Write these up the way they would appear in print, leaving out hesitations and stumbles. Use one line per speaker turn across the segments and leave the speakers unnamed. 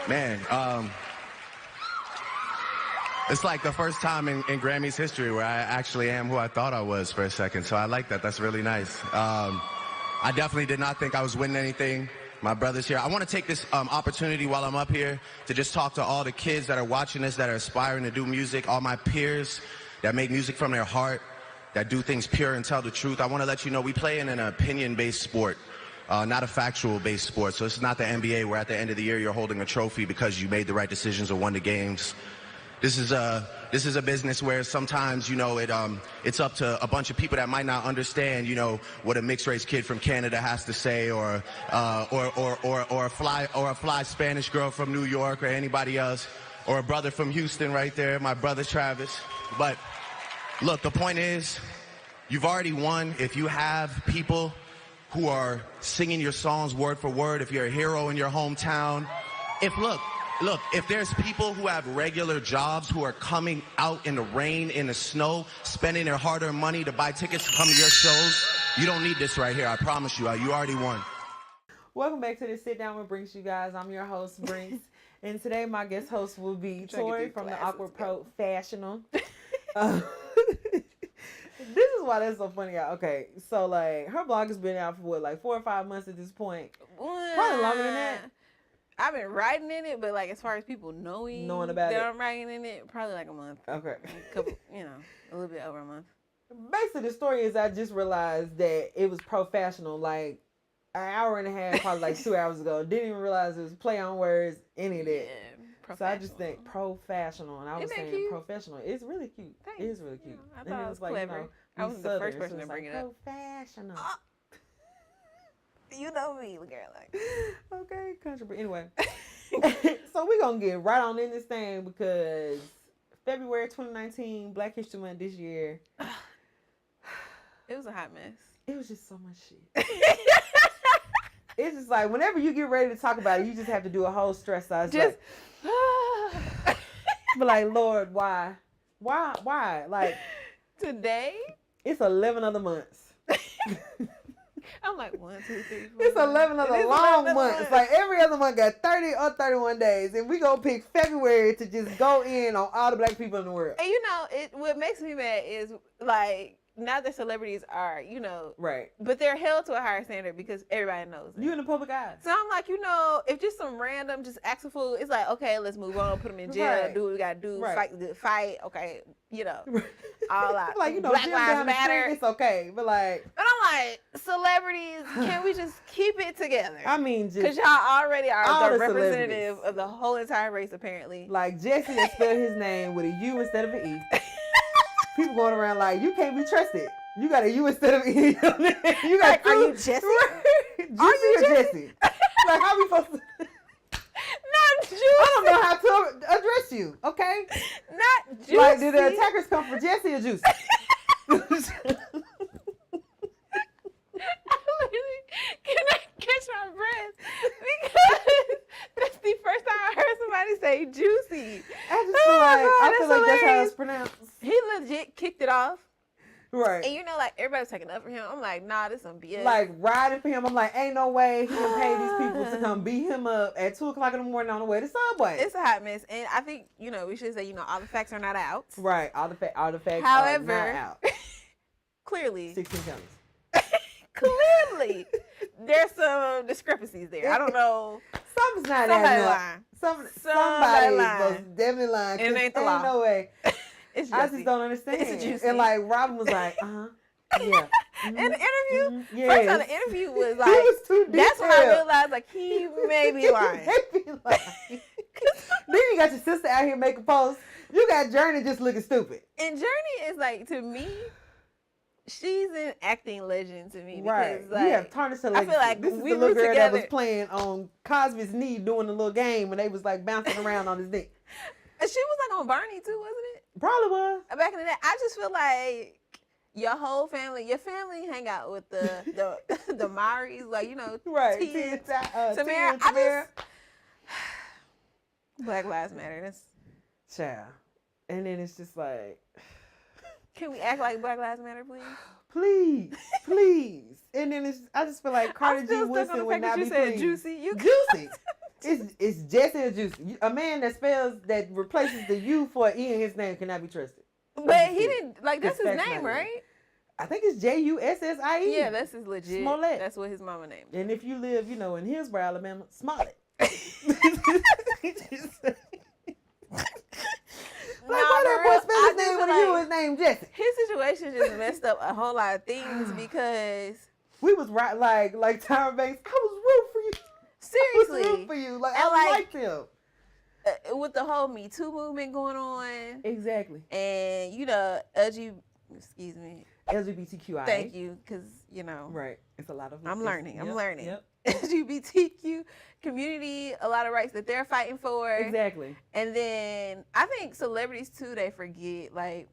Man, it's like the first time in Grammys history where I actually am who I thought I was for a second. So I like that. That's really nice. I definitely did not think I was winning anything. My brother's here. I want to take this opportunity while I'm up here to just talk to all the kids that are watching this, that are aspiring to do music, all my peers that make music from their heart, that do things pure and tell the truth. I want to let you know we play in an opinion-based sport. Not a factual-based sport. So this is not the NBA where at the end of the year you're holding a trophy because you made the right decisions or won the games. This is a business where sometimes, you know, it's up to a bunch of people that might not understand, you know, what a mixed race kid from Canada has to say, or a fly Spanish girl from New York, or anybody else, or a brother from Houston right there, my brother Travis. But look, the point is, you've already won if you have people who are singing your songs word for word, if you're a hero in your hometown. Look, if there's people who have regular jobs who are coming out in the rain, in the snow, spending their hard-earned money to buy tickets to come to your shows, you don't need this right here. I promise you. You already won.
Welcome back to the Sit Down with Brenks, you guys. I'm your host, Brenks. And today my guest host will be Tori from The Awkward Profashional. This is why that's so funny. Okay, so like her blog has been out for what, like 4 or 5 months at this point? Probably longer than that.
I've been writing in it, but like as far as people knowing
about
that
it,
I'm writing in it, probably like a month.
Okay,
a couple, a little bit over a month.
Basically, the story is I just realized that it was professional, like an hour and a half, probably like 2 hours ago. Didn't even realize it was play on words, any of that. Yeah, so I just think professional, and I was saying cute? Professional. It's really cute.
Thanks.
It is really cute.
I thought it was like, clever. I was the first person to bring it up.
Professional.
You know me, girl. Like,
okay, country. But anyway, so we're gonna get right on in this thing because February 2019, Black History Month this year.
It was a hot mess.
It was just so much shit. It's just like whenever you get ready to talk about it, you just have to do a whole stress out. Just, like, but like, Lord, why? Like
today,
it's 11 other months.
I'm like 1, 2, 3, 4.
It's 11 other long months. Like every other month got 30 or 31 days, and we gonna pick February to just go in on all the black people in the world.
And what makes me mad is like, not that celebrities are,
right,
but they're held to a higher standard because everybody knows it.
You in the public eye.
So I'm like, if just some random, just ask a fool, it's like, okay, let's move on, put them in jail,
right,
do what we gotta do,
right,
fight the fight, okay, all out.
Like,
Black Lives Matter.
It's okay, but like,
and I'm like, celebrities, can we just keep it together?
I mean, just
because y'all already are the representative of the whole entire race, apparently.
Like Jussie that spelled his name with a U instead of an E. People going around like, you can't be trusted. You got a U instead of an E. You got
like, are you Jussie?
Are you Jussie? Like, how we supposed to?
Not Juicy.
I don't know how to address you. Okay.
Not Juicy.
Like, did the attackers come for Jussie or Juicy?
Can I catch my breath? Because that's the first time I heard somebody say Juicy.
I just feel I feel like that's how it's pronounced.
He legit kicked it off.
Right.
And like everybody's taking up for him. I'm like, nah, this some BS.
Like riding for him. I'm like, ain't no way he can pay these people to come beat him up at 2:00 in the morning on the way to Subway.
It's a hot mess. And I think, we should say, all the facts are not out.
Right. All the facts
However,
are not out.
Clearly.
16 counties.
Clearly. There's some discrepancies there. I don't know.
Something's not adding up. Somebody most definitely lying.
And it ain't the law.
No way.
It's
I just don't understand.
It's Juicy.
And like Robin was like, yeah.
Mm-hmm. In the interview,
yes.
First time the interview was like,
he was too detailed.
That's when I realized like he may be lying.
Then you got your sister out here making posts. You got Journey just looking stupid.
And Journey is like, to me, she's an acting legend to me.
Right.
Because, like,
you have tarnished her legacy.
I feel like
this is
we
the little girl
together.
that was playing on Cosby's knee doing the little game when they was like bouncing around on his knee.
She was like on Barney too, wasn't it?
Probably was.
Back in the day. I just feel like your family hang out with the Maris, like,
right.
Tamara. Black Lives Matter. That's
child. And then it's just like,
can we act like Black Lives Matter, please?
Please. And then I just feel like Carter G. Woodson would not be pleased.
Juicy.
Juicy. It's Jesse or Juicy. A man that replaces the U for an E in his name cannot be trusted.
But he didn't, like, that's his name, right?
I think it's Jussie.
Yeah, that's his legit. Smollett. That's what his mama named.
And if you live, in Hillsborough, Alabama, Smollett. Why that boy spell his name with a U? His name Jesse.
His situation just messed up a whole lot of things because
we was right, like Tyra Banks. I was rooting for you.
Seriously,
I was rooting for you. Like, I liked him.
With the whole Me Too movement going on.
Exactly.
And LGBTQI. Thank you, because
right. It's a lot of.
I'm learning.
Yep.
LGBTQ community, a lot of rights that they're fighting for.
Exactly.
And then I think celebrities too, they forget like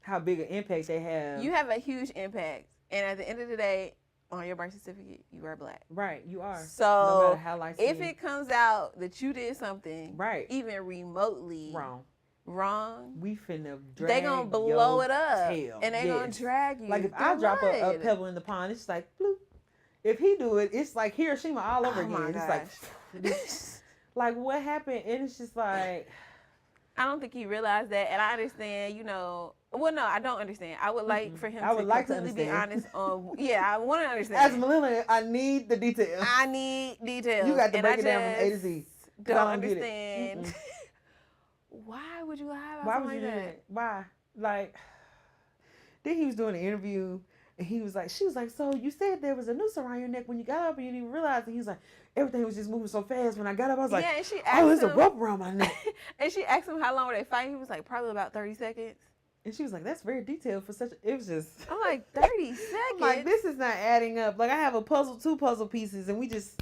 how big an impact they have.
You have a huge impact, and at the end of the day, on your birth certificate, you are black.
Right, you are.
So
no matter how light
if it comes out that you did something,
right,
even remotely wrong,
we finna drag.
They gonna blow it up,
tail.
And they gonna drag you.
Like if I drop a pebble in the pond, it's like bloop. If he do it, it's like Hiroshima all over again. It's like, like what happened? And it's just like,
I don't think he realized that. And I understand, Well, no, I don't understand. I would like for him to completely be honest on. Yeah, I want to understand.
As a millennial, I need the details.
I need details.
You got to break it down from A to Z.
Don't understand. Why would you lie about something like that?
Why? Like, then he was doing an interview. And she was like, so you said there was a noose around your neck when you got up and you didn't even realize. And he was like, everything was just moving so fast. When I got up, I was like,
and she asked
there's a rope around my neck.
And she asked him how long were they fighting. He was like, probably about 30 seconds.
And she was like, that's very detailed for such it was just.
I'm like, 30 seconds?
I'm like, this is not adding up. Like, I have two puzzle pieces, and we just,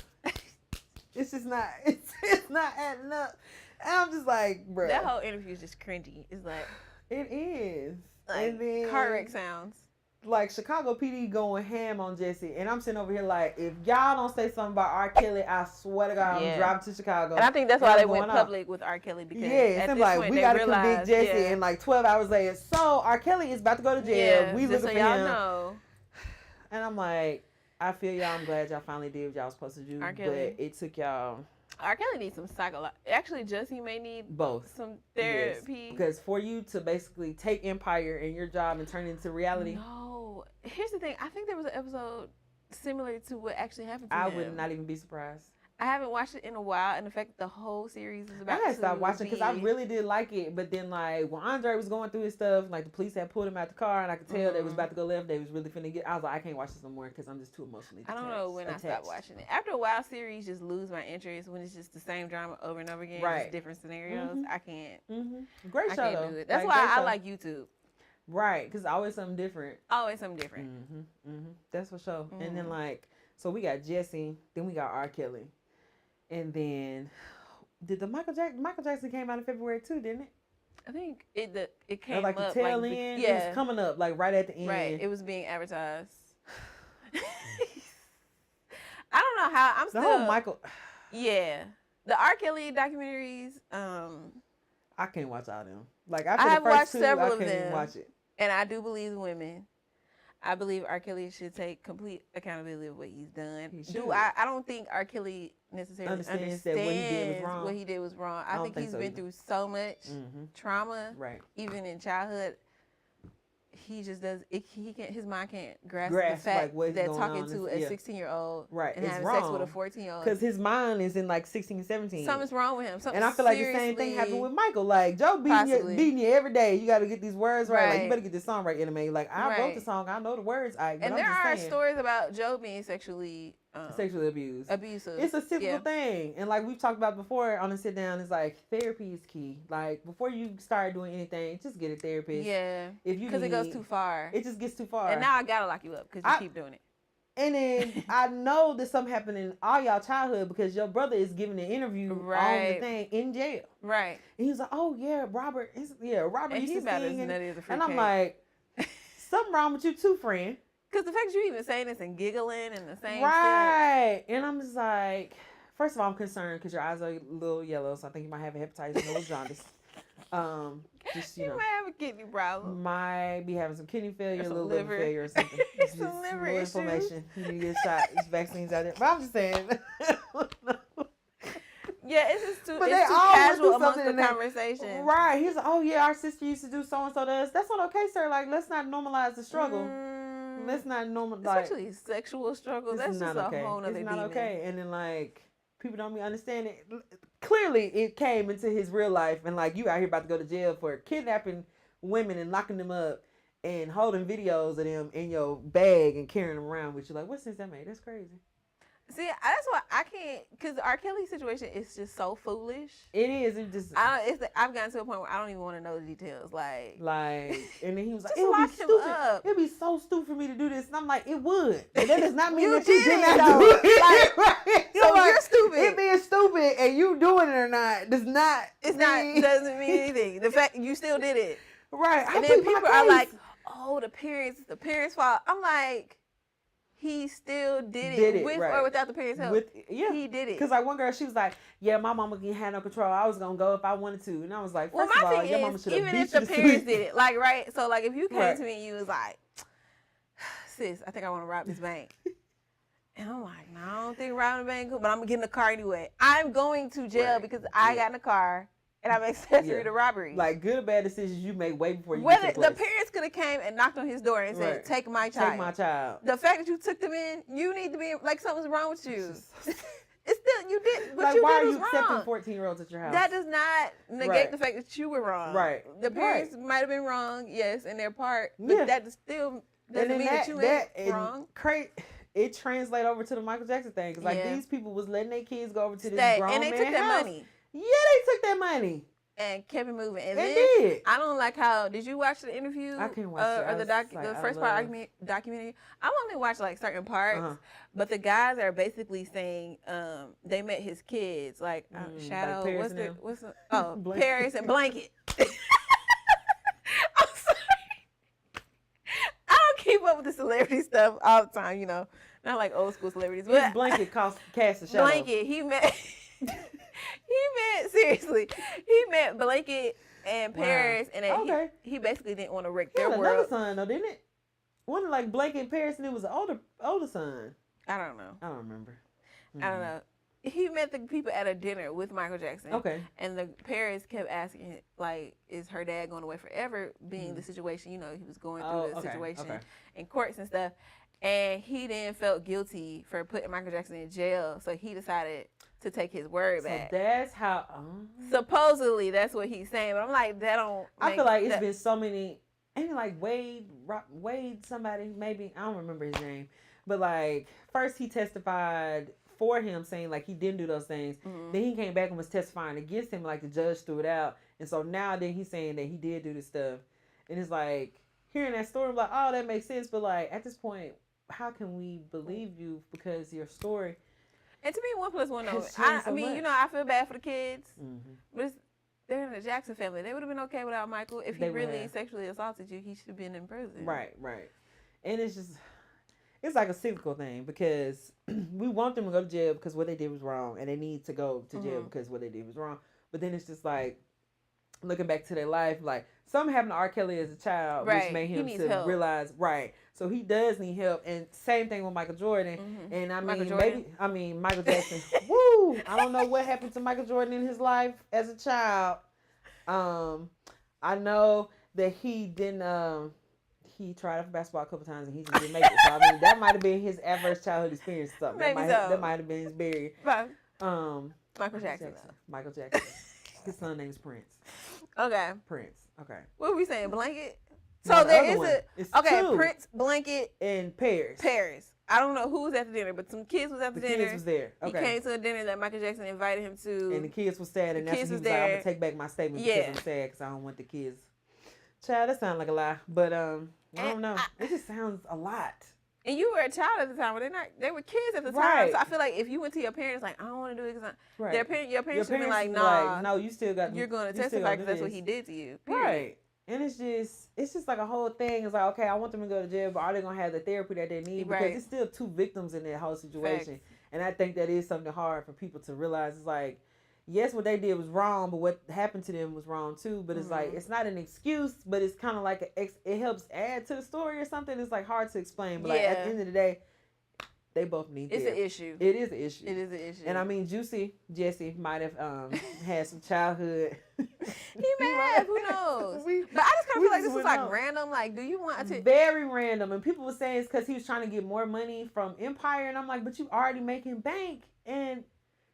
it's just not, it's not adding up. And I'm just like, bro.
That whole interview is just cringy. It's like.
It is.
Like,
and then,
car wreck sounds.
Like Chicago PD going ham on Jesse, and I'm sitting over here like, if y'all don't say something about R. Kelly, I swear to God, I'm driving to Chicago.
And I think that's why they went public with R. Kelly because at this
like
point,
we gotta convict Jesse, and like 12 hours later, so R. Kelly is about to go to jail.
Yeah,
we looking for
y'all
him.
Know.
And I'm like, I feel y'all. I'm glad y'all finally did what y'all was supposed to do,
R. Kelly.
but it took y'all.
R. Kelly needs some Actually, Jussie may need
both
some therapy.
Yes. Because for you to basically take Empire and your job and turn it into reality.
No. Here's the thing. I think there was an episode similar to what actually happened to him.
I would not even be surprised.
I haven't watched it in a while, and in fact, the whole series is about.
I had to stop watching because I really did like it, but then like when Andre was going through his stuff, like the police had pulled him out the car, and I could tell they was about to go left. They was really finna get. I was like, I can't watch this no more because I'm just too emotionally attached.
I don't know when I stopped watching it. After a while, series just lose my interest when it's just the same drama over and over again, just different scenarios. I can't.
Great show
I
though.
can't do it. That's why I like YouTube.
Right, because always something different.
Always something different.
That's for sure. And then like, so we got Jesse, then we got R. Kelly. And then, did the Michael Jackson came out in February too, didn't it?
I think it came
like
up
the tail end. Yeah, it was coming up like right at the end.
Right, it was being advertised. I don't know how.
The whole Michael.
Yeah, the R. Kelly documentaries.
I can't watch all them. Like
I have watched several of them.
I can't even watch it.
And I do believe women. I believe R. Kelly should take complete accountability of what he's done. I don't think R. Kelly necessarily understands that what he did was wrong. I think he's been through so much trauma, even in childhood. He just does. His mind can't grasp the fact that talking to a 16-year-old and having sex with a 14-year-old.
Because his mind is in like 16, 17.
Something's wrong with him.
And I feel like the same thing happened with Michael. Like Joe beating you every day. You got to get these words right. Like you better get this song right, Anime. Like I wrote the song. I know the words. And
there are stories about Joe being sexually
abused.
Abusive.
It's a simple thing. And like we've talked about before on the sit down, it's like therapy is key. Like before you start doing anything, just get a therapist.
Yeah. Because it goes too far.
It just gets too far.
And now I gotta lock you up because you keep doing it.
And then I know that something happened in all y'all childhood because your brother is giving an interview on the thing in jail.
Right.
And he was like, oh yeah, Robert. Robert
and
used to sing.
And
I'm like, something wrong with you too, friend.
Because the fact that you even saying this and giggling and the same
right. And I'm just like, first of all, I'm concerned because your eyes are a little yellow, so I think you might have a hepatitis and a jaundice.
You might have a kidney problem.
Might be having some kidney failure, a little liver failure or something.
Some liver
inflammation. You need to get a shot. There's vaccines out there. But I'm just saying.
Yeah, it's just too, it's too casual amongst the conversation.
Right. He's like, oh yeah, our sister used to do so and so to us. That's not okay, sir. Like, let's not normalize the struggle. Let's not normalize.
Especially sexual struggle. That's just a whole nother demon.
It's not okay. And then like people don't be understanding. Clearly, it came into his real life, and like you out here about to go to jail for kidnapping women and locking them up and holding videos of them in your bag and carrying them around with you. Like, what sense that made? That's crazy.
See, that's why I can't, because the R. Kelly situation is just so foolish.
It is. It just.
I've gotten to a point where I don't even want to know the details. Like,
and then he was like,
it would be stupid.
It'd be so stupid for me to do this. And I'm like, it would. But that does not mean
you
that you did not do it. Like,
so like, you're stupid.
It being stupid and you doing it or not does not.
Doesn't mean anything. The fact you still did it.
Right.
And then people are like, oh, the parents' fault. I'm like, he still did it with or without the parents' help. He did it.
Because like one girl, she was like, yeah, my mama had no control. I was going to go if I wanted to. And I was like, first of all, your mama should have beat you to sleep. Even if the parents did it.
Like, right? So like if you came to me and you was like, sis, I think I want to rob this bank. And I'm like, no, I don't think robbing the bank is cool, but I'm going to get in the car anyway. I'm going to jail because I got in the car. And I'm accessory to robbery.
Like good or bad decisions you make way before you
get
to the place.
The parents could have came and knocked on his door and said, "Take my child."
Take my child.
The fact that you took them in, you need to be like something's wrong with you. It's still you did. What
like
you
why
did
are you
was
accepting
wrong.
14-year-olds at your house?
That does not negate the fact that you were wrong.
Right.
The parents might have been wrong, yes, in their part, but that still doesn't mean that you ain't wrong.
It translates over to the Michael Jackson thing because like these people was letting their kids go over to this grown
and they took their money.
Yeah, they took their money.
And kept it moving. And
they
then
did.
I don't like how. Did you watch the interview?
I can't watch it.
Or the first part documentary. I've only watched like certain parts, but the guys are basically saying they met his kids like Shadow.
Like
what's the Paris and Blanket. I'm sorry. I don't keep up with the celebrity stuff all the time. You know, not like old school celebrities. But
Blanket cast a shadow.
Blanket. He met Blanket and Paris, and he basically didn't want to wreck their world.
Another son though, didn't it? Wasn't it like Blanket and Paris, and it was an older son.
I don't know.
I don't remember.
I don't know. He met the people at a dinner with Michael Jackson.
Okay.
And the Paris kept asking, like, is her dad going away forever? Being the situation, you know, he was going through the situation in courts and stuff. And he then felt guilty for putting Michael Jackson in jail, so he decided to take his word back.
So that's how.
Supposedly, that's what he's saying. But I'm like, that don't.
I feel like it's been so many. Ain't like Wade, somebody maybe I don't remember his name, but like first he testified for him saying like he didn't do those things. Then he came back and was testifying against him, like the judge threw it out, and so now then he's saying that he did do this stuff, and it's like hearing that story, I'm like, oh, that makes sense, but like at this point, how can we believe you because your story?
And to me, 1 + 1 though. I mean, you know, I feel bad for the kids, but they're in the Jackson family. They would have been okay without Michael. If he really sexually assaulted you, he should have been in prison.
Right. And it's like a cyclical thing because we want them to go to jail because what they did was wrong, and they need to go to jail because what they did was wrong. But then it's just like looking back to their life, like something happened to R. Kelly as a child, which made him to realize, so he does need help. And same thing with Michael Jordan. And I mean, Michael Jackson. Woo! I don't know what happened to Michael Jordan in his life as a child. I know that he didn't. He tried out for basketball a couple times and he just didn't make it. So I mean, that might have been his adverse childhood experience. Or something. That might have been his barrier.
Michael Jackson.
Michael Jackson. His son name's Prince.
Okay.
Prince. Okay.
What were we saying? Blanket? So there is
two.
Prince, Blanket,
and Paris.
I don't know who was at the dinner, but some kids was at the dinner.
The kids was there. Okay.
He came to a dinner that Michael Jackson invited him to.
And the kids was sad, and that's when he was like, I'm gonna take back my statement because I'm sad because I don't want the kids. Child, that sounds like a lie, but I don't know. It just sounds a lot.
And you were a child at the time, but they were kids at the time. So I feel like if you went to your parents like, I don't want to do it because your parents should be like, nah,
no, you still got.
You're going to testify because that's what he did to you. Period.
Right. And it's just like a whole thing. It's like, okay, I want them to go to jail, but are they gonna have the therapy that they need? Because it's still two victims in that whole situation. Facts. And I think that is something hard for people to realize. It's like, yes, what they did was wrong, but what happened to them was wrong too. But it's like, it's not an excuse, but it's kind of like it helps add to the story or something. It's like hard to explain, but like at the end of the day, They both need
It's
therapy.
an issue.
It is an issue.
It is an issue.
And I mean, Jussie might have had some childhood.
He may have. Who knows? But I just kind of feel like this was like random. Like, do you want to?
Very random. And people were saying it's because he was trying to get more money from Empire. And I'm like, but you already making bank. And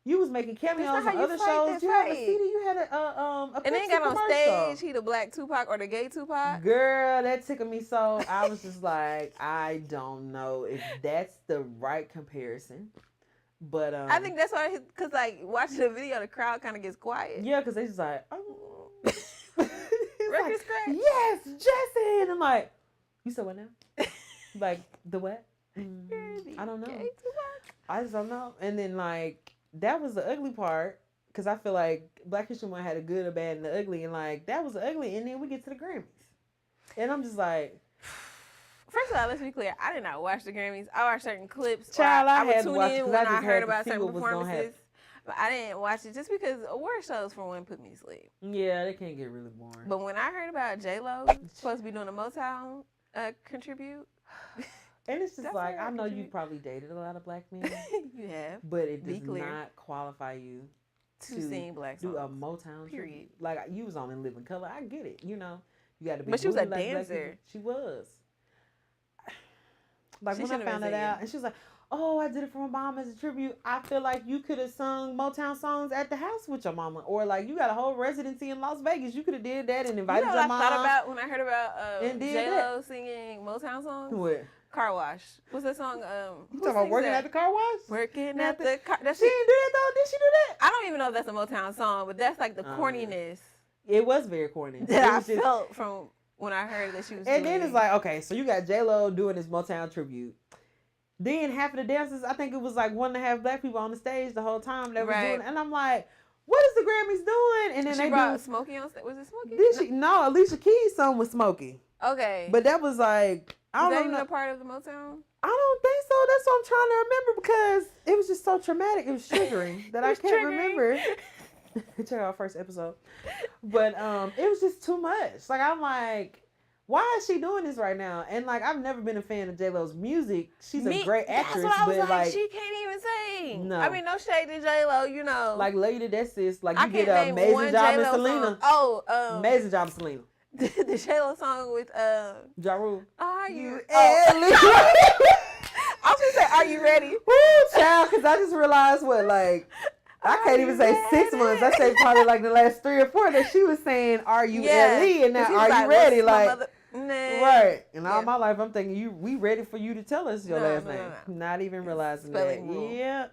you was making cameos on other shows. You had a CD. You had a
and then got on
commercial.
stage. He the black Tupac or the gay Tupac.
Girl, that tickled me so. I was just like, I don't know if that's the right comparison. But
I think that's why, because like watching the video, the crowd kind of gets quiet.
Yeah, because they just like, oh.
Record
like,
scratch.
Yes, Jussie. And I'm like, you said what now? Like, the what? I don't know. I just don't know. And then like, that was the ugly part, because I feel like Black History Month had a good, a bad, and the ugly, and like that was the ugly, and then we get to the Grammys, and I'm just like,
first of all, let's be clear, I did not watch the Grammys. I watched certain clips.
Child, I
would
had to watch it
when
because
I heard about
see
certain
what was gonna happen.
performances, but I didn't watch it just because award shows for one put me to sleep.
Yeah, they can get really boring.
But when I heard about J-Lo supposed to be doing a Motown contribute.
And it's just like, I know you probably dated a lot of black men.
You have.
But it does not qualify you
to sing black songs.
Do a Motown
period.
Like, you was on In Living Color. I get it. You know, you got to be.
But she was a dancer.
She was. Like, when I found that out, and she was like, oh, I did it for my mom as a tribute. I feel like you could have sung Motown songs at the house with your mama. Or, like, you got a whole residency in Las Vegas. You could have did that and invited your mom.
I thought about when I heard about J-Lo singing Motown songs?
What?
Car Wash. What's that song?
You talking about Working at the Car Wash?
Working at the car.
She didn't do that though. Did she do that?
I don't even know if that's a Motown song, but that's like the corniness.
It was very corny.
That I felt from when I heard that she was.
And then it's like, okay, so you got J-Lo doing this Motown tribute. Then half of the dancers, I think it was like 1.5 black people on the stage the whole time that was doing it. And I'm like, what is the Grammys doing? And then
she brought Smokey on stage. Was it Smokey?
Did she? No, Alicia Keys' song was Smokey.
Okay.
But that was like, I don't know.
Is that even a part of the Motown?
I don't think so. That's what I'm trying to remember because it was just so traumatic. It was triggering that I can't remember. Check out our first episode. But it was just too much. Like, I'm like, why is she doing this right now? And like, I've never been a fan of J-Lo's music. She's a great actress.
That's what I was
like,
she can't even sing.
No.
I mean, no shade to J-Lo, you know.
Like, Lady, that's this. Like, you did an amazing job with Selena. Amazing job with Selena.
The J-Lo song with
Ja Rule.
Are you?
I
was gonna say, are you ready?
Woo, child, because I just realized I can't even say 6 months. I say probably like the last 3 or 4 that she was saying, "Are you Ellie?" And now, "Are you ready?" Like, right. And all my life, I'm thinking, we ready for you to tell us your last name. No. Not even realizing that. Rule. Yeah.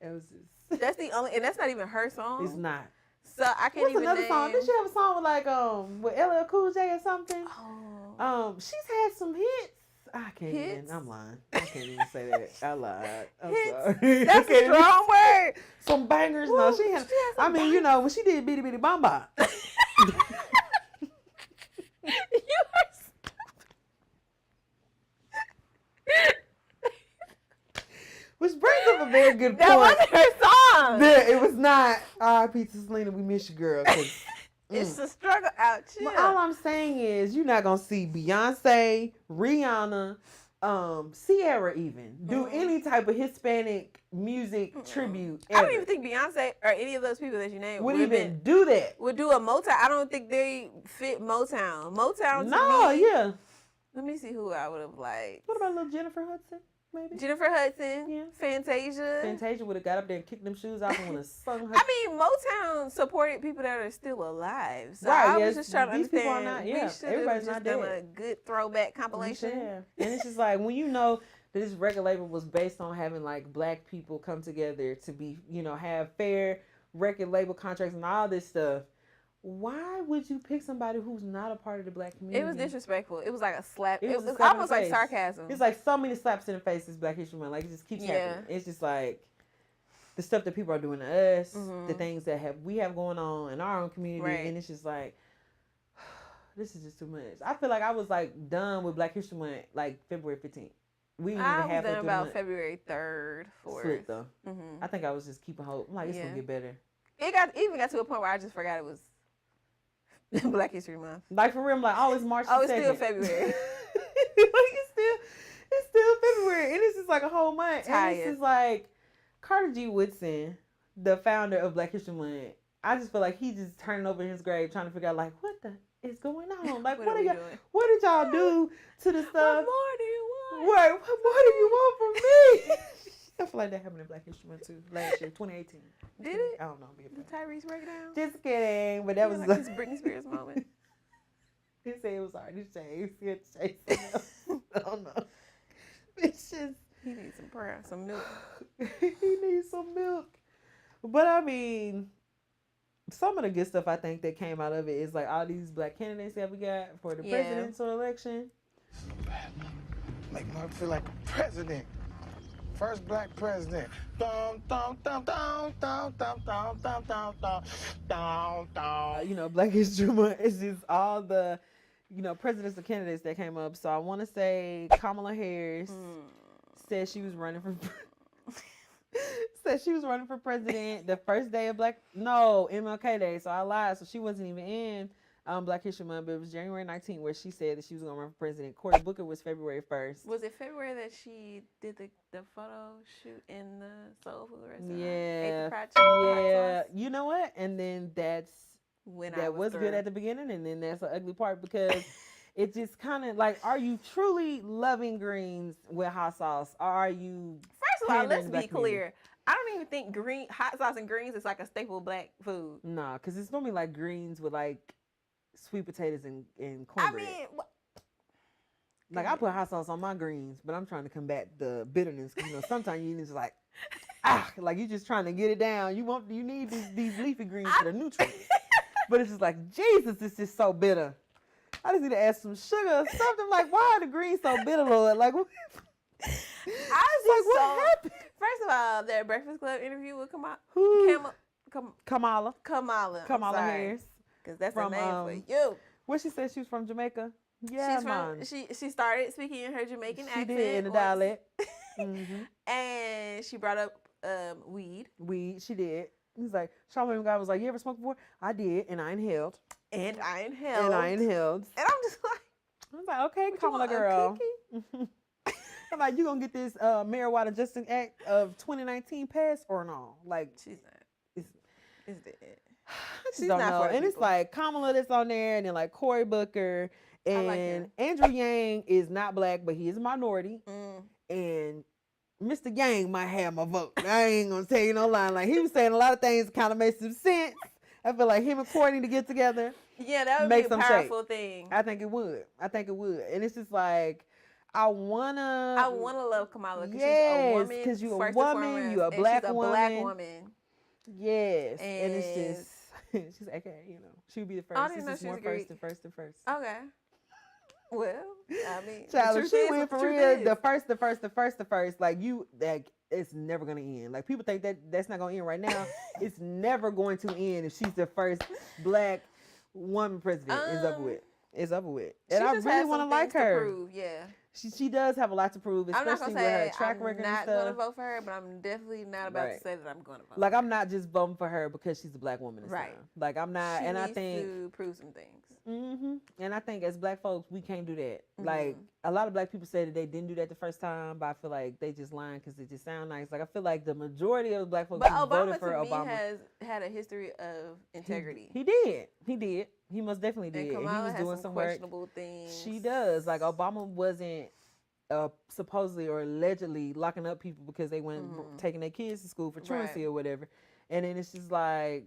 It was just.
That's the only, and that's not even her song.
It's not.
So I can't even
another
name.
song? Did she have a song with like with LL Cool J or something? Oh. She's had some hits. I can't even. I'm lying. I can't even say that. I lied. I'm sorry.
That's a strong word.
Some bangers. Woo, no, she had. I mean, you know, when she did Bitty Bitty Bamba.
You are stupid.
Which brings up a very good point.
That wasn't her song.
It was not. R.I.P. to Selena, we miss you, girl.
It's a struggle out here.
But all I'm saying is, you're not gonna see Beyonce, Rihanna, Ciara even do any type of Hispanic music tribute. Ever.
I don't even think Beyonce or any of those people that you named
would even do that.
Would do a Motown. I don't think they fit Motown. Motown to me.
Yeah.
Let me see who I would have liked.
What about little Jennifer Hudson? Maybe.
Jennifer Hudson, yeah.
Fantasia would have got up there and kicked them shoes off and would have sung her.
I mean, Motown supported people that are still alive. So
right,
I was just trying to understand.
People are not, yeah. Everybody's not dead.
Done a good throwback compilation.
Yeah. And it's just like, when you know that this record label was based on having like black people come together to be, have fair record label contracts and all this stuff. Why would you pick somebody who's not a part of the black community?
It was disrespectful. It was like a slap. It was almost like sarcasm.
It's like so many slaps in the face this Black History Month. Like, it just keeps happening. It's just like the stuff that people are doing to us, the things that we have going on in our own community, and it's just like, this is just too much. I feel like I was like done with Black History Month like February 15th.
I was done about February 3rd, 4th.
Slick though. I think I was just keeping hope. I'm like, it's gonna get better.
It even got to a point where I just forgot it was Black History Month.
Like, for real, I'm like, it's March 2nd.
Oh, it's still February.
Like, It's still February, and it's just like a whole month.
Tired.
And it's just like Carter G. Woodson, the founder of Black History Month. I just feel like he's just turning over in his grave, trying to figure out like what the is going on. Like what did y'all do to the stuff?
What more do you want?
Right, what more do you want from me? I feel like that happened in Black History Month too last year, 2018.
Did it?
I don't know.
Did Tyrese break down?
Just kidding, but that was
like his Britney Spears moment.
He said it was hard to chase. He had to chase. I don't know. It's just
he needs some prayer, some milk.
He needs some milk. But I mean, some of the good stuff I think that came out of it is like all these black candidates that we got for the presidential election.
Make Mark feel like a president. First black president.
You know, Black History Month is just all the, you know, presidential candidates that came up. So I want to say Kamala Harris said she was running for president the first day of MLK Day. So I lied. So she wasn't even in Black History Month, but it was January 19th where she said that she was going to run for president. Cory Booker was February 1st.
Was it February that she did the photo shoot in the Soul Food restaurant?
Yeah. You know what? And then that was
through.
Good at the beginning, and then that's the ugly part because it just kind of like, are you truly loving greens with hot sauce? Or are you?
First of all, let's be clear. I don't even think hot sauce and greens is like a staple black food.
Nah, because it's normally like greens with like sweet potatoes and cornbread.
I mean,
like I put hot sauce on my greens, but I'm trying to combat the bitterness. You know, sometimes you need to like, like you just trying to get it down. You need these leafy greens for the nutrients. But it's just like, Jesus, this is so bitter. I just need to add some sugar or something. Like, why are the greens so bitter, Lord? Like, what happened?
First of all, their Breakfast Club interview with
Kamala
Harris. Because that's the name for you.
What she said she was from Jamaica? Yeah,
she started speaking in her Jamaican accent.
She did, in the dialect.
And she brought up weed.
Weed, she did. He's like, Charlamagne guy was like, you ever smoked before? I did, and I inhaled.
And I
inhaled. And I'm just like, I was like, okay, Kamala girl. I'm like, you gonna get this Marijuana Justice Act of 2019 passed or no? Like,
she's not. It's dead.
She's don't know. And it's like Kamala that's on there, and then like Cory Booker, and Andrew Yang is not black, but he is a minority. And Mr. Yang might have my vote. I ain't gonna tell you no lie. Like he was saying a lot of things that kind of made some sense. I feel like him and Courtney to get together.
Yeah, that would be a powerful thing.
I think it would. And it's just like, I wanna
love Kamala because she's a woman.
Because you're a woman, you're a black
woman.
Yes. And it's just, she's okay, you know. She would be the first.
I didn't know she was Greek.
The first.
Okay. Well, I mean,
child, she went for real. The first. Like it's never gonna end. Like people think that's not gonna end right now. It's never going to end if she's the first black woman president. It's over with. And I really want to like her.
Yeah.
She does have a lot to prove, especially with her track record and stuff.
I'm not going to vote for her, but I'm definitely not about to say that I'm going to vote.
Like I'm not just voting for her because she's a black woman.
Right.
Like I'm not,
she
and
needs
I think
to prove some things.
And I think as black folks, we can't do that. Like a lot of black people say that they didn't do that the first time, but I feel like they just lying because it just sound nice. Like I feel like the majority of black folks who voted for Obama
has had a history of integrity.
He did. He most definitely did.
And Kamala
he was doing some
questionable things.
She does. Like Obama wasn't supposedly or allegedly locking up people because they went taking their kids to school for truancy or whatever. And then it's just like,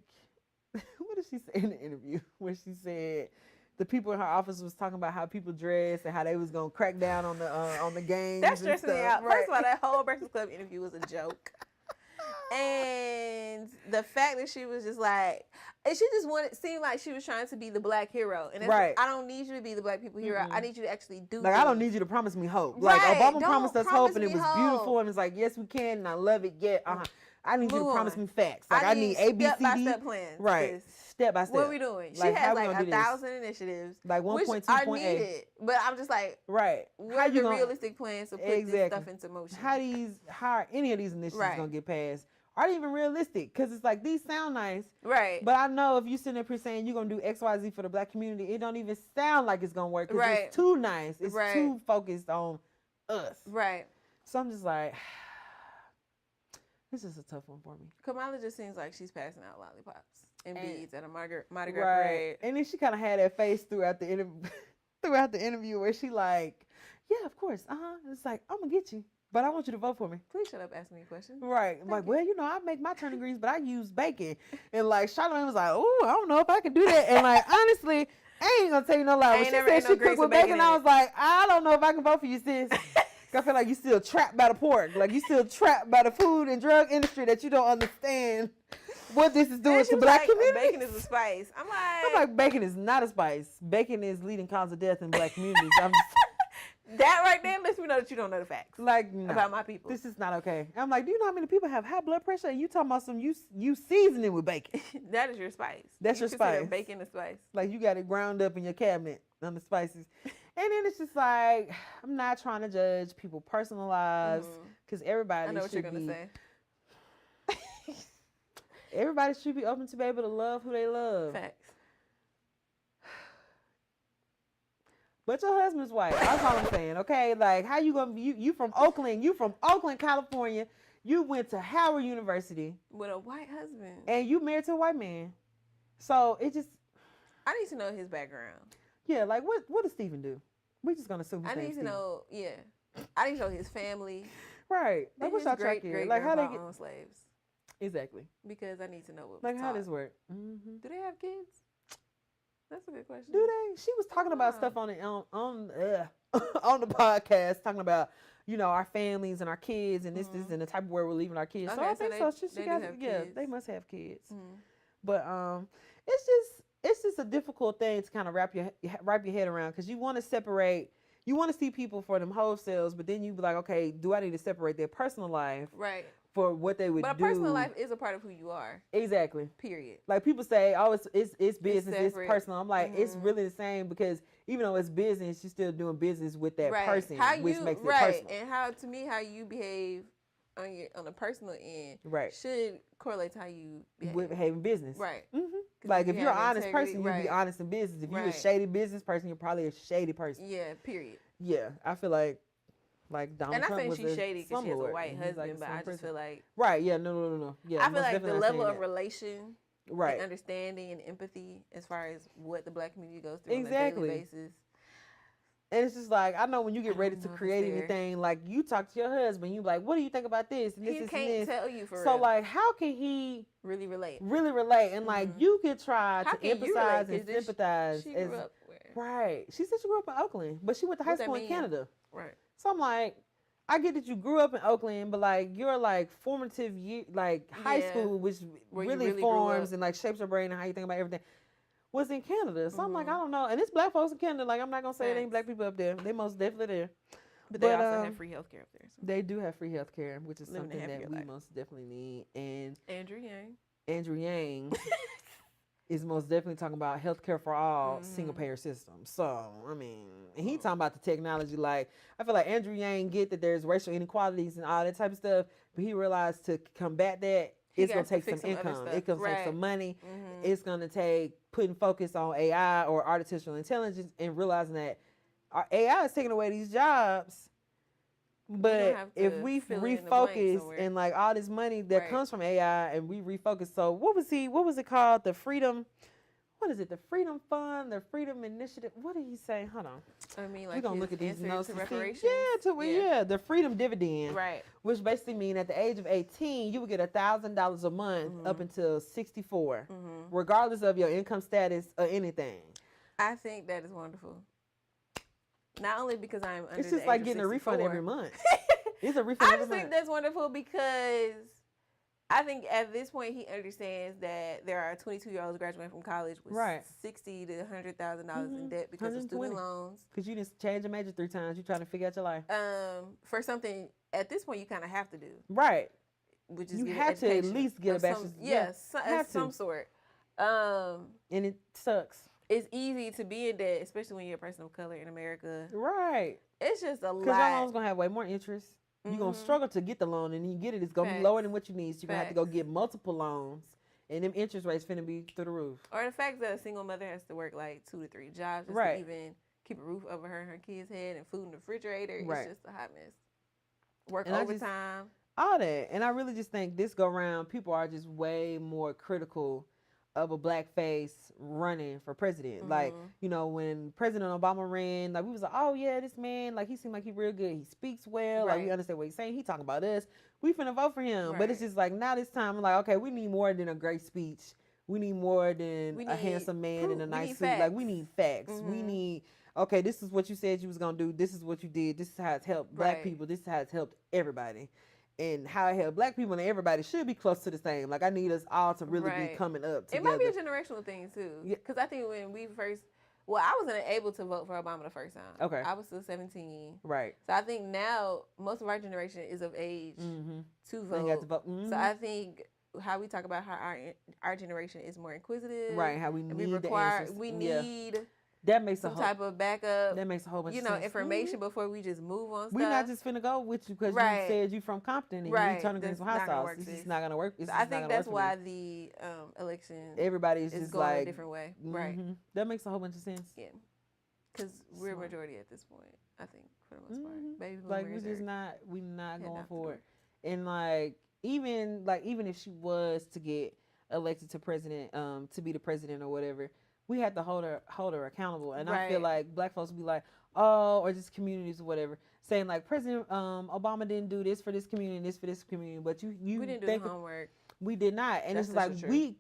what did she say in the interview where she said the people in her office was talking about how people dress and how they was gonna crack down on the gangs.
That stressed me out. Right. First of all, that whole Breakfast Club interview was a joke. And the fact that she was just like, and she just seemed like she was trying to be the black hero. And that's I don't need you to be the black people hero. I need you to actually do
like things. I don't need you to promise me hope. Like Obama promised us hope and it was beautiful and it's like, yes, we can and I love it. Yeah, I need you to promise me facts. Like I need A, B, C, D.
Step-by-step plans.
Right. Step by step.
What are we doing? Like, she has like 1,000 initiatives.
Like 1.2.8.
Which are needed. But I'm just like, what are the realistic plans to put this stuff into motion?
How are any of these initiatives going to get passed? Aren't even realistic because it's like these sound nice.
Right.
But I know if you sitting up here saying you're going to do X, Y, Z for the black community, it don't even sound like it's going to work because it's too nice. It's too focused on us.
Right.
So I'm just like, this is a tough one for me.
Kamala just seems like she's passing out lollipops and beads at a Mardi Gras parade.
And then she kind of had that face throughout the interview where she like, yeah, of course, It's like, I'm gonna get you, but I want you to vote for me.
Please shut up asking me questions.
Right. Thank you. Well, I make my turnip greens, but I use bacon. And like Charlamagne was like, oh, I don't know if I can do that. And like, honestly, I ain't gonna tell you no lie. When she said she cooked with bacon, I was like, I don't know if I can vote for you, sis. I feel like you still trapped by the pork. Like you still trapped by the food and drug industry that you don't understand what this is doing to black communities.
Bacon is a spice. I'm like,
bacon is not a spice. Bacon is leading cause of death in black communities.
That right there lets me know that you don't know the facts.
Like, no,
about my people.
This is not okay. I'm like, do you know how many people have high blood pressure? And you talking about some you seasoning with bacon.
That is your spice.
That's your spice.
Bacon is spice.
Like you got it ground up in your cabinet on the spices. And then it's just like, I'm not trying to judge people's personal lives because everybody.
I know what you're gonna say.
Everybody should be open to be able to love who they love.
Facts.
But your husband's white. That's all I'm saying. Okay, like how you gonna be? You from Oakland? You from Oakland, California? You went to Howard University
with a white husband,
and you married to a white man. So it just.
I need to know his background.
Yeah, like what does Stephen do? We just gonna assume.
I need to know. Yeah, I need to know his family.
Right. Like what's our track here? Like how they get
own slaves.
Exactly.
Because I need to know what.
Like how does work?
Mm-hmm. Do they have kids? That's a good question.
Do they? She was talking about stuff on the podcast, talking about our families and our kids and this and the type of where we're leaving our kids. Okay, so I think they must have kids. Mm-hmm. But it's just a difficult thing to kind of wrap your head around because you want to separate. You want to see people for them wholesales, but then you be like, okay, do I need to separate their personal life?
Right.
For what they would do.
But a personal life is a part of who you are.
Exactly.
Period.
Like people say, oh, it's business, it's personal. I'm like, it's really the same because even though it's business, you're still doing business with that person, which makes it personal.
And how you behave on the personal end should correlate to how you
behave in business.
Right.
Mm-hmm. Like if you're an honest person, you'll be honest in business. If you're a shady business person, you're probably a shady person.
Yeah, period.
Yeah, I feel like Donald Trump
and I
was
think she's shady because she has a white husband, but I just feel like
no. Yeah,
I feel like the level of relation,
and
understanding and empathy as far as what the black community goes through on a daily basis.
And it's just like, I know when you get ready to create anything, like you talk to your husband, you like, what do you think about this? And this,
he can't tell you for real.
So like, how can he
really relate? And
like, you could try to empathize and sympathize.
She grew up where?
Right. She said she grew up in Oakland, but she went to high school in Canada.
Right.
So I'm like, I get that you grew up in Oakland, but like your like formative year, like high school, which really forms and like shapes your brain and how you think about everything, was in Canada. So I'm like, I don't know. And it's black folks in Canada. Like I'm not gonna say it ain't black people up there. They most definitely there.
But they also have free healthcare up there. So.
They do have free healthcare, which is something that we most definitely need. And
Andrew
Yang is most definitely talking about healthcare for all, single payer system. So, I mean, and he talking about the technology. Like, I feel like Andrew Yang get that there's racial inequalities and all that type of stuff, but he realized to combat that, it's going to take some income. It's going to take some money. Mm-hmm. It's going to take putting focus on AI or artificial intelligence and realizing that our AI is taking away these jobs. But if we refocus and like all this money that comes from AI and we refocus, so what was it called? The Freedom, what is it? The Freedom Fund, the Freedom Initiative. What did he say? Hold on.
I mean, like
we're gonna look at these notes.
Yeah,
the Freedom Dividend.
Right.
Which basically means at the age of 18, you would get $1,000 a month up until 64, regardless of your income status or anything.
I think that is wonderful. Not only because I'm under
it's just like getting a refund every month. It's a refund every month.
I just think that's wonderful because I think at this point he understands that there are 22-year-olds graduating from college with $60,000 to $100,000 in debt because of student loans.
Because you just changed your major 3 times. You're trying to figure out your life.
For something at this point you kind of have to do.
Right.
Which is
you have to at least get a bachelor's.
Yes, some sort.
And it sucks.
It's easy to be in debt, especially when you're a person of color in America.
Right.
It's just a lot.
Because your loan's going to have way more interest. You're going to struggle to get the loan, and then you get it, it's going to be lower than what you need. So you're going to have to go get multiple loans, and them interest rates finna be through the roof.
Or the fact that a single mother has to work like 2 to 3 jobs just to even keep a roof over her and her kids' head and food in the refrigerator.
Right.
It's just a hot mess. Work
and
overtime.
All that. And I really just think this go round, people are just way more critical of a black face running for president.
Mm-hmm.
Like, you know, when President Obama ran, like we was like, oh yeah, this man, like he seemed like he real good. He speaks well. Like we understand what he's saying. He talking about us. We finna vote for him. But it's just like now this time, like, okay, we need more than a great speech. We need more than a handsome man in a nice suit.
Facts.
Like we need facts. We need, okay, this is what you said you was gonna do. This is what you did. This is how it's helped black people. This is how it's helped everybody. And how it helped black people and everybody should be close to the same. Like I need us all to really be coming up together.
It might be a generational thing too. Because I think when we first, I wasn't able to vote for Obama the first time. Okay. I was still 17.
Right.
So I think now most of our generation is of age to vote.
They got to vote.
So I think how we talk about how our generation is more inquisitive.
Right. How we need the answers.
We need
that makes
some type of backup.
That makes a whole bunch of sense.
Information before we just move on stuff.
We're not just finna go with you because you said you from Compton and you turning into some hot sauce. It's just not gonna work.
So I think that's why the election
everybody's
is
just
going
like
a different way. Right.
That makes a whole bunch of sense.
Yeah. Because we're a majority at this point, I think, for the most part. Baby boomers
like we're not going for it. And even if she was to get elected to president, to be the president or whatever, we had to hold her accountable. And I feel like black folks be like, oh, or just communities or whatever, saying like President Obama didn't do this for this community and this for this community, but we didn't do the homework. We did not. And it's like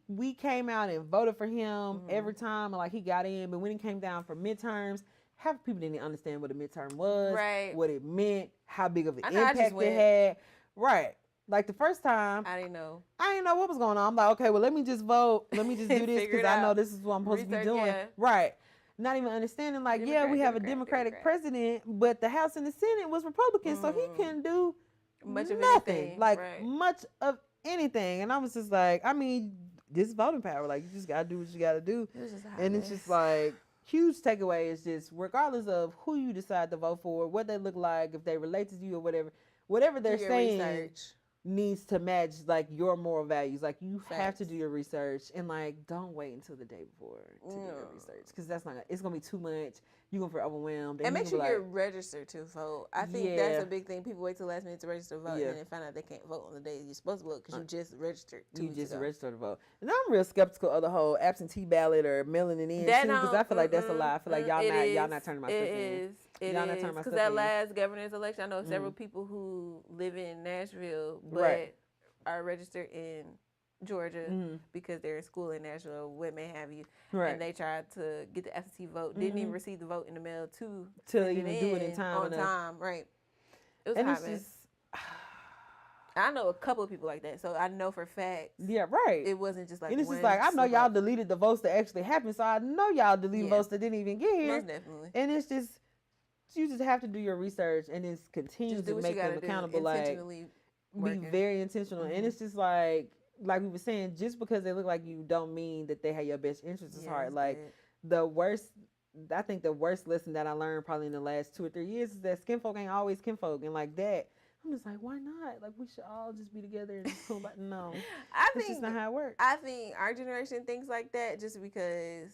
we came out and voted for him every time, like he got in, but when it came down for midterms, half people didn't understand what a midterm was, what it meant, how big of an impact it had. Right. Like the first time,
I didn't know
what was going on. I'm like, okay, well, let me just vote. Let me just do this because I know this is what I'm supposed to be doing. Right. Not even understanding, like, we have a Democratic president, but the House and the Senate was Republican, so he couldn't do
much of
anything. Like, much of anything. And I was just like, I mean, this is voting power. Like, you just got to do what you got to do. It's just like, huge takeaway is just, regardless of who you decide to vote for, what they look like, if they relate to you or whatever they're saying needs to match like your moral values. Like you have to do your research and like don't wait until the day before to do your research because it's gonna be too much. You're gonna feel overwhelmed.
And make sure you're registered to vote. I think that's a big thing. People wait till last minute to register to vote and then find out they can't vote on the day you're supposed to vote because you just registered.
Registered to vote. And I'm real skeptical of the whole absentee ballot or mailing it in because I feel like that's a lie. I feel like y'all not turning my stuff in.
It is because that last governor's election, I know several people who live in Nashville but are registered in Georgia because they're in school in Nashville, what may have you, and they tried to get the absentee vote, didn't even receive the vote in the mail to
even do it in time.
On time, right? It was a hot mess. I know a couple of people like that, so I know for facts.
Yeah, right.
It wasn't just like.
And it's just like I know y'all deleted the votes that actually happened, so I know y'all deleted votes that didn't even get here.
Most definitely.
And it's just you just have to do your research and just continue to make them accountable. Like be very intentional, and it's just like we were saying, just because they look like you don't mean that they have your best interests at heart. Like I think the worst lesson that I learned probably in the last 2 or 3 years is that skinfolk ain't always kinfolk, and like that. I'm just like, why not? Like, we should all just be together and just cool. But no, that's just not how it works.
I think our generation thinks like that just because,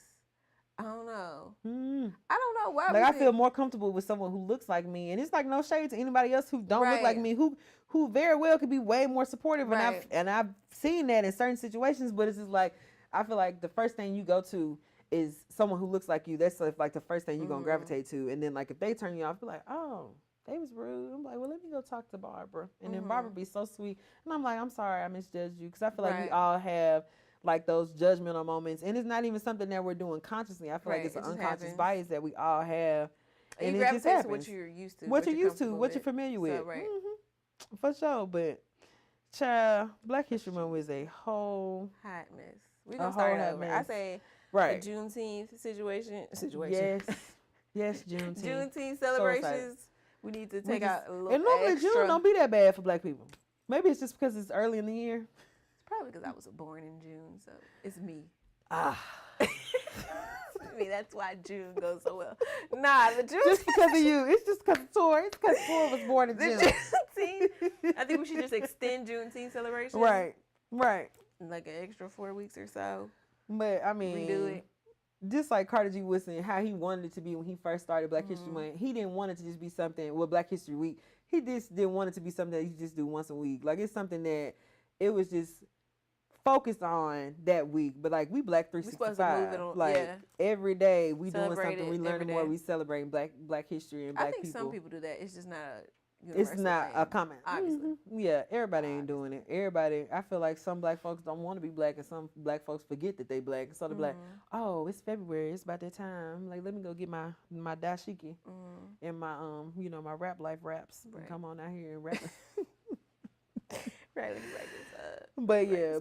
I don't know. I don't know why.
Like, I feel more comfortable with someone who looks like me. And it's like no shade to anybody else who don't look like me, who very well could be way more supportive. And I've seen that in certain situations, but it's just like, I feel like the first thing you go to is someone who looks like you. That's like the first thing you're going to gravitate to. And then like, if they turn you off, you're like, oh, they was rude. I'm like, well, let me go talk to Barbara. And then Barbara be so sweet. And I'm like, I'm sorry I misjudged you. Because I feel like we all have like those judgmental moments. And it's not even something that we're doing consciously. I feel like it's an unconscious bias that we all have. And it just happens.
What you're used to.
What you're used to. What you're familiar with. So, for sure. But, child, Black History Month is a whole
hot mess. We're going to start over. I say the Juneteenth situation.
Yes, Juneteenth.
Juneteenth celebrations. So we need to take out a little
and normally June don't be that bad for Black people. Maybe it's just because it's early in the year.
It's probably because I was born in June, so it's me. That's why June goes so well. Nah, the June.
Just because of you. It's just because of Tor. It's because Tor was born in June.
Juneteenth. I think we should just extend Juneteenth celebration.
Right.
Like an extra 4 weeks or so.
But I mean,
redo it.
just like Carter G. Woodson, how he wanted it to be when he first started Black History Month. He didn't want it to just be something, Black History Week. He just didn't want it to be something that you just do once a week. Like, it's something that it was just focused on that week. But, like, we Black 365. Like, every day we doing something, we learning more, we celebrating Black history and Black people.
I think some people do that. It's just not a
it's not
thing,
a comment.
Obviously.
Yeah, everybody ain't doing it. Everybody, I feel like some Black folks don't want to be Black, and some Black folks forget that they Black. And so they're like, oh, it's February, it's about that time. Like, let me go get my dashiki and my my rap life raps and come on out here and rap. But yeah,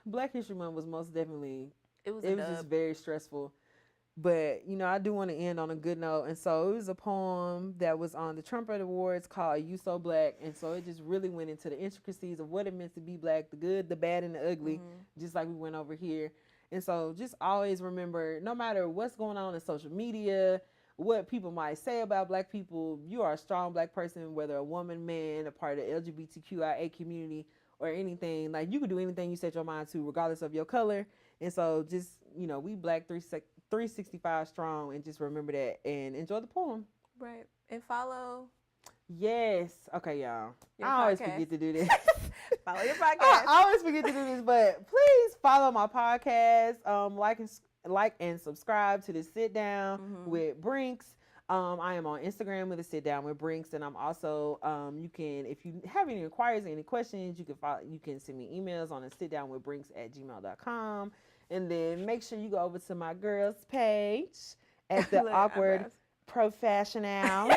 Black History Month was most definitely it was just very stressful. But, I do want to end on a good note. And so it was a poem that was on the Trumpet Awards called You So Black. And so it just really went into the intricacies of what it meant to be Black, the good, the bad, and the ugly, just like we went over here. And so just always remember, no matter what's going on in social media, what people might say about Black people, you are a strong Black person, whether a woman, man, a part of the LGBTQIA community or anything. Like, you can do anything you set your mind to, regardless of your color. And so just, we Black 365 strong, and just remember that and enjoy the poem.
Right. And follow.
Yes. Okay, y'all. I always forget to do this.
Follow your podcast.
I always forget to do this, but please follow my podcast. Like and subscribe to the Sit Down with Brenks. I am on Instagram with a Sit Down with Brenks, and I'm also you can, if you have any inquiries, any questions, you can send me emails on a sitdownwithbrinks@gmail.com. And then make sure you go over to my girls page at The Awkward Professional.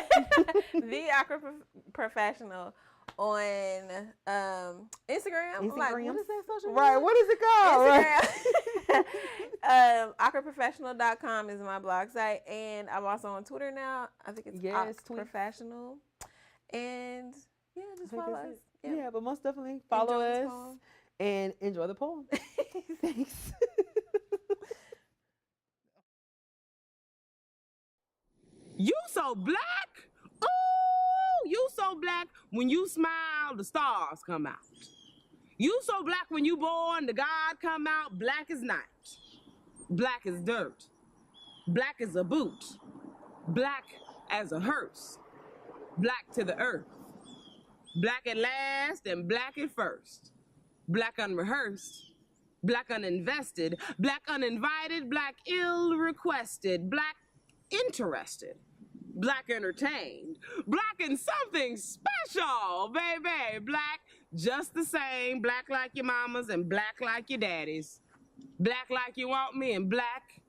The Awkward Professional on Instagram. I'm like, what is that social media?
Right, what is it called?
Instagram. Awkwardprofessional.com is my blog site. And I'm also on Twitter now. I think it's Awkwardprofessional. And just follow us.
Yeah, but most definitely follow us and enjoy the poem. Thanks.
You so black? Ooh, you so black. When you smile, the stars come out. You so black when you born, the God come out. Black as night. Black as dirt. Black as a boot. Black as a hearse. Black to the earth. Black at last and black at first. Black unrehearsed. Black uninvested. Black uninvited. Black ill-requested. Black interested. Black entertained. Black in something special, baby. Black just the same. Black like your mamas and black like your daddies. Black like you want me and black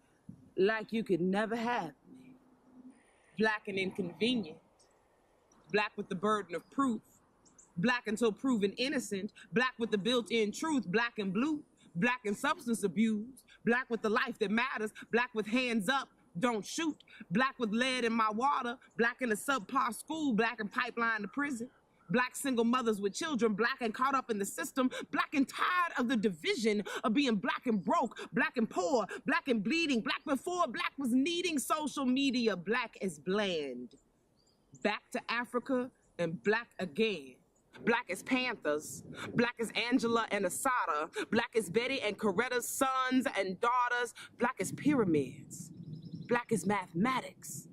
like you could never have me. Black and inconvenient. Black with the burden of proof. Black until proven innocent. Black with the built-in truth. Black and blue. Black and substance abuse. Black with the life that matters. Black with hands up. Don't shoot. Black with lead in my water. Black in a subpar school. Black and pipeline to prison. Black single mothers with children. Black and caught up in the system. Black and tired of the division of being black and broke. Black and poor. Black and bleeding. Black before black was needing social media. Black as bland. Back to Africa and black again. Black as Panthers. Black as Angela and Asada. Black as Betty and Coretta's sons and daughters. Black as pyramids. Black is mathematics.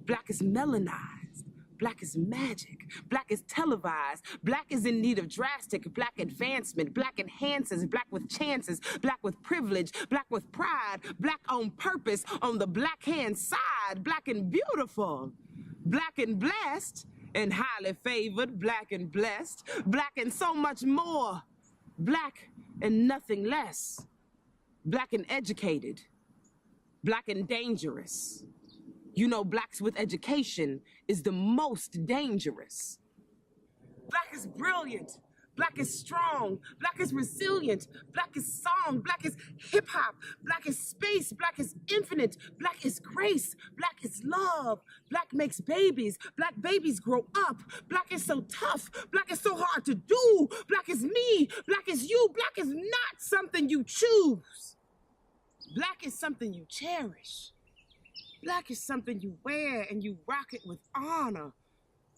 Black is melanized. Black is magic. Black is televised. Black is in need of drastic black advancement. Black enhances. Black with chances. Black with privilege. Black with pride. Black on purpose. On the black hand side. Black and beautiful. Black and blessed. And highly favored. Black and blessed. Black and so much more. Black and nothing less. Black and educated. Black and dangerous. You know, blacks with education is the most dangerous. Black is brilliant. Black is strong. Black is resilient. Black is song. Black is hip hop. Black is space. Black is infinite. Black is grace. Black is love. Black makes babies. Black babies grow up. Black is so tough. Black is so hard to do. Black is me. Black is you. Black is not something you choose. Black is something you cherish. Black is something you wear and you rock it with honor.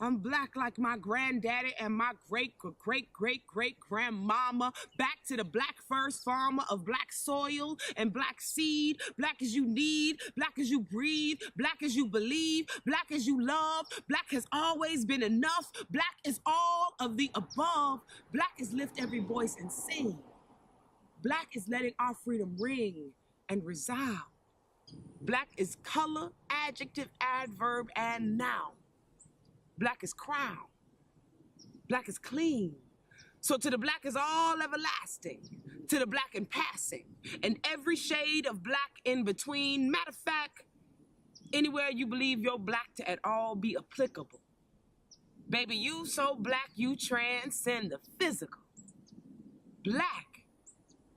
I'm black like my granddaddy and my great-great-great-great-great-grandmama. Back to the black first farmer of black soil and black seed. Black as you need, black as you breathe, black as you believe, black as you love. Black has always been enough. Black is all of the above. Black is lift every voice and sing. Black is letting our freedom ring and resound. Black is color, adjective, adverb, and noun. Black is crown. Black is clean. So to the black is all everlasting. To the black in passing. And every shade of black in between. Matter of fact, anywhere you believe your black to at all be applicable. Baby, you so black you transcend the physical. Black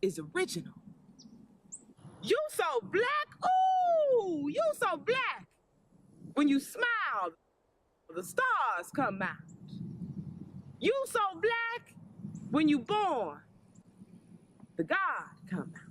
is original. You so black, ooh, you so black. When you smile, the stars come out. You so black, when you born, the God come out.